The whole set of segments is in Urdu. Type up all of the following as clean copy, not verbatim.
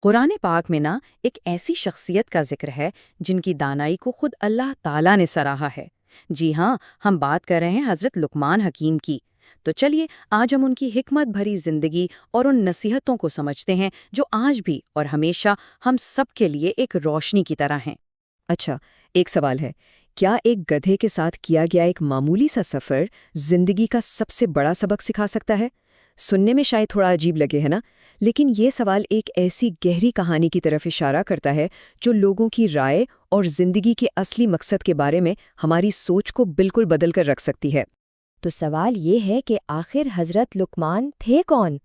قرآن پاک میں ایک ایسی شخصیت کا ذکر ہے جن کی دانائی کو خود اللہ تعالیٰ نے سراہا ہے۔ جی ہاں، ہم بات کر رہے ہیں حضرت لقمان حکیم کی۔ تو چلیے آج ہم ان کی حکمت بھری زندگی اور ان نصیحتوں کو سمجھتے ہیں جو آج بھی اور ہمیشہ ہم سب کے لیے ایک روشنی کی طرح ہیں۔ اچھا، ایک سوال ہے، کیا ایک گدھے کے ساتھ کیا گیا ایک معمولی سا سفر زندگی کا سب سے بڑا سبق سکھا سکتا ہے؟ سننے میں شاید تھوڑا عجیب لگے ہے نا، لیکن یہ سوال ایک ایسی گہری کہانی کی طرف اشارہ کرتا ہے جو لوگوں کی رائے اور زندگی کے اصلی مقصد کے بارے میں ہماری سوچ کو بالکل بدل کر رکھ سکتی ہے۔ تو سوال یہ ہے کہ آخر حضرت لقمان تھے کون؟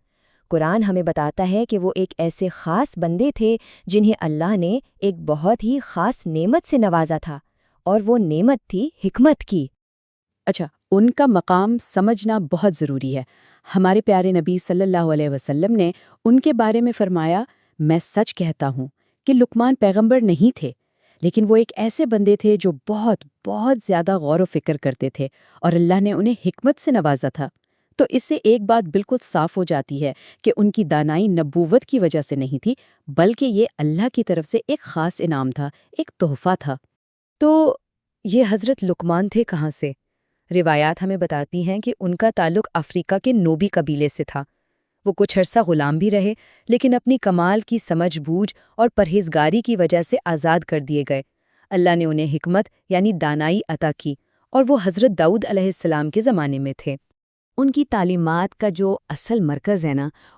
قرآن ہمیں بتاتا ہے کہ وہ ایک ایسے خاص بندے تھے جنہیں اللہ نے ایک بہت ہی خاص نعمت سے نوازا تھا، اور وہ نعمت تھی حکمت کی۔ اچھا، ان کا مقام سمجھنا بہت ضروری ہے۔ ہمارے پیارے نبی صلی اللہ علیہ وسلم نے ان کے بارے میں فرمایا، میں سچ کہتا ہوں کہ لقمان پیغمبر نہیں تھے، لیکن وہ ایک ایسے بندے تھے جو بہت بہت زیادہ غور و فکر کرتے تھے، اور اللہ نے انہیں حکمت سے نوازا تھا۔ تو اس سے ایک بات بالکل صاف ہو جاتی ہے کہ ان کی دانائی نبوت کی وجہ سے نہیں تھی، بلکہ یہ اللہ کی طرف سے ایک خاص انعام تھا، ایک تحفہ تھا۔ تو یہ حضرت لقمان تھے کہاں سے؟ روایات ہمیں بتاتی ہیں کہ ان کا تعلق افریقہ کے نوبی قبیلے سے تھا۔ وہ کچھ عرصہ غلام بھی رہے، لیکن اپنی کمال کی سمجھ بوجھ اور پرہیزگاری کی وجہ سے آزاد کر دیے گئے۔ اللہ نے انہیں حکمت یعنی دانائی عطا کی، اور وہ حضرت داؤد علیہ السلام کے زمانے میں تھے۔ ان کی تعلیمات کا جو اصل مرکز ہے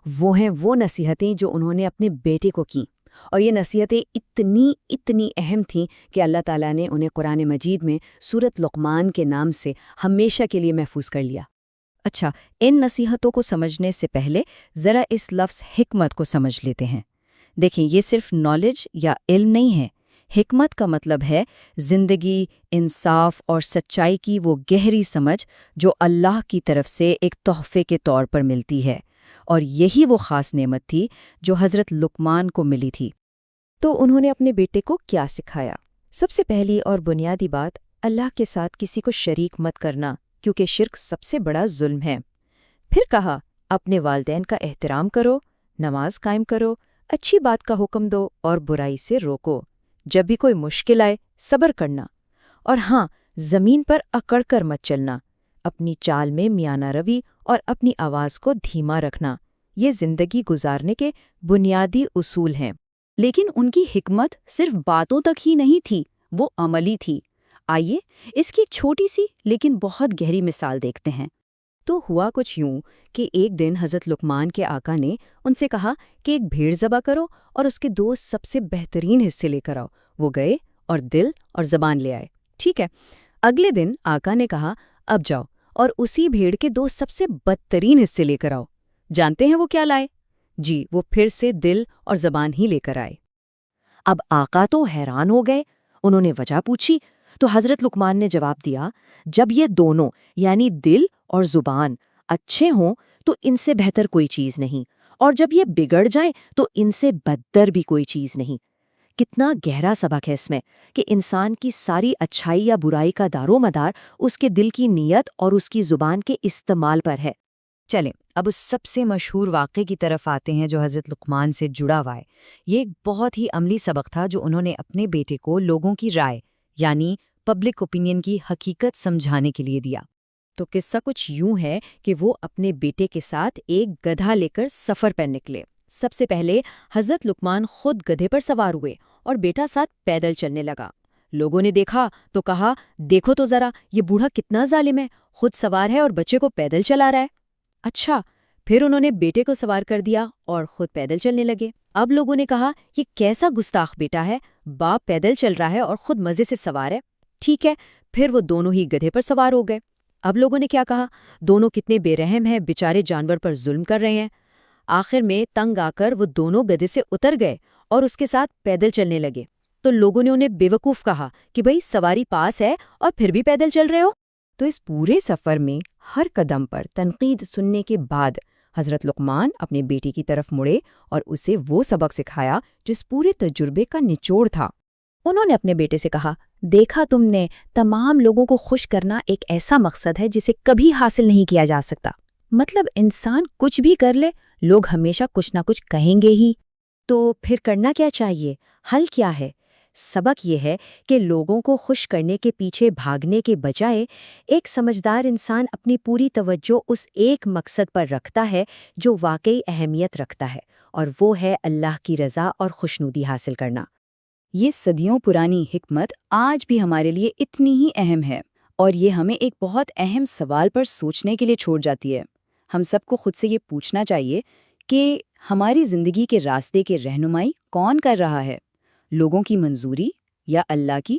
وہ ہیں وہ نصیحتیں جو انہوں نے اپنے بیٹے کو کیں، اور یہ نصیحتیں اتنی اہم تھیں کہ اللہ تعالیٰ نے انہیں قرآن مجید میں سورۃ لقمان کے نام سے ہمیشہ کے لیے محفوظ کر لیا۔ اچھا، ان نصیحتوں کو سمجھنے سے پہلے ذرا اس لفظ حکمت کو سمجھ لیتے ہیں۔ دیکھیں، یہ صرف نالج یا علم نہیں ہے۔ حکمت کا مطلب ہے زندگی، انصاف اور سچائی کی وہ گہری سمجھ جو اللہ کی طرف سے ایک تحفے کے طور پر ملتی ہے، اور یہی وہ خاص نعمت تھی جو حضرت لقمان کو ملی تھی۔ تو انہوں نے اپنے بیٹے کو کیا سکھایا؟ سب سے پہلی اور بنیادی بات، اللہ کے ساتھ کسی کو شریک مت کرنا، کیونکہ شرک سب سے بڑا ظلم ہے۔ پھر کہا، اپنے والدین کا احترام کرو، نماز قائم کرو، اچھی بات کا حکم دو اور برائی سے روکو۔ جب بھی کوئی مشکل آئے، صبر کرنا، اور ہاں، زمین پر اکڑ کر مت چلنا، اپنی چال میں میانہ روی اور اپنی آواز کو دھیما رکھنا، یہ زندگی گزارنے کے بنیادی اصول ہیں۔ لیکن ان کی حکمت صرف باتوں تک ہی نہیں تھی، وہ عملی تھی۔ آئیے اس کی ایک چھوٹی سی لیکن بہت گہری مثال دیکھتے ہیں۔ تو ہوا کچھ یوں کہ ایک دن حضرت لقمان کے آقا نے ان سے کہا کہ ایک بھیڑ ذبح کرو اور اس کے 2 سب سے بہترین حصے لے کر آؤ۔ وہ گئے اور دل اور زبان لے آئے۔ ٹھیک ہے، اگلے دن آقا نے کہا، اب جاؤ اور اسی بھیڑ کے 2 سب سے بدترین حصے لے کر آؤ۔ جانتے ہیں وہ کیا لائے؟ جی، وہ پھر سے دل اور زبان ہی لے کر آئے۔ اب آقا تو حیران ہو گئے، انہوں نے وجہ پوچھی تو حضرت لقمان نے جواب دیا، جب یہ دونوں یعنی دل اور زبان اچھے ہوں تو ان سے بہتر کوئی چیز نہیں، اور جب یہ بگڑ جائیں تو ان سے بدتر بھی کوئی چیز نہیں۔ کتنا گہرا سبق ہے اس میں کہ انسان کی ساری اچھائی یا برائی کا دار و مدار اس کے دل کی نیت اور اس کی زبان کے استعمال پر ہے۔ چلیں اب اس سب سے مشہور واقعے کی طرف آتے ہیں جو حضرت لقمان سے جڑا ہوا ہے۔ یہ ایک بہت ہی عملی سبق تھا جو انہوں نے اپنے بیٹے کو لوگوں کی رائے یعنی پبلک اوپینین کی حقیقت سمجھانے کے لیے دیا۔ تو قصہ کچھ یوں ہے کہ وہ اپنے بیٹے کے ساتھ ایک گدھا لے کر سفر پر نکلے۔ سب سے پہلے حضرت لقمان خود گدھے پر سوار ہوئے اور بیٹا ساتھ پیدل چلنے لگا۔ لوگوں نے دیکھا تو کہا، دیکھو تو ذرا یہ بوڑھا کتنا ظالم ہے، خود سوار ہے اور بچے کو پیدل چلا رہا ہے۔ اچھا، پھر انہوں نے بیٹے کو سوار کر دیا اور خود پیدل چلنے لگے۔ اب لوگوں نے کہا، یہ کیسا گستاخ بیٹا ہے، باپ پیدل چل رہا ہے اور خود مزے سے سوار ہے۔ ٹھیک ہے، پھر وہ دونوں ہی گدھے پر سوار ہو گئے۔ اب لوگوں نے کیا کہا، دونوں کتنے بے رحم ہیں، بیچارے جانور پر ظلم کر رہے ہیں۔ آخر میں تنگ آ کر وہ دونوں گدھے سے اتر گئے اور اس کے ساتھ پیدل چلنے لگے۔ تو لوگوں نے انہیں بے وقوف کہا کہ بھئی سواری پاس ہے اور پھر بھی پیدل چل رہے ہو۔ تو اس پورے سفر میں ہر قدم پر تنقید سننے کے بعد حضرت لقمان اپنے بیٹی کی طرف مڑے اور اسے وہ سبق سکھایا جو اس پورے تجربے کا نچوڑ تھا۔ انہوں نے اپنے بیٹے سے کہا، دیکھا تم نے، تمام لوگوں کو خوش کرنا ایک ایسا مقصد ہے جسے کبھی حاصل نہیں کیا جا سکتا۔ مطلب انسان کچھ بھی کر لے، لوگ ہمیشہ کچھ نہ کچھ کہیں گے ہی۔ تو پھر کرنا کیا چاہیے؟ حل کیا ہے؟ سبق یہ ہے کہ لوگوں کو خوش کرنے کے پیچھے بھاگنے کے بجائے ایک سمجھدار انسان اپنی پوری توجہ اس ایک مقصد پر رکھتا ہے جو واقعی اہمیت رکھتا ہے، اور وہ ہے اللہ کی رضا اور خوشنودی حاصل کرنا۔ یہ صدیوں پرانی حکمت آج بھی ہمارے لیے اتنی ہی اہم ہے، اور یہ ہمیں ایک بہت اہم سوال پر سوچنے کے لیے چھوڑ جاتی ہے۔ ہم سب کو خود سے یہ پوچھنا چاہیے کہ ہماری زندگی کے راستے کی رہنمائی کون کر رہا ہے؟ لوگوں کی منظوری یا اللہ کی؟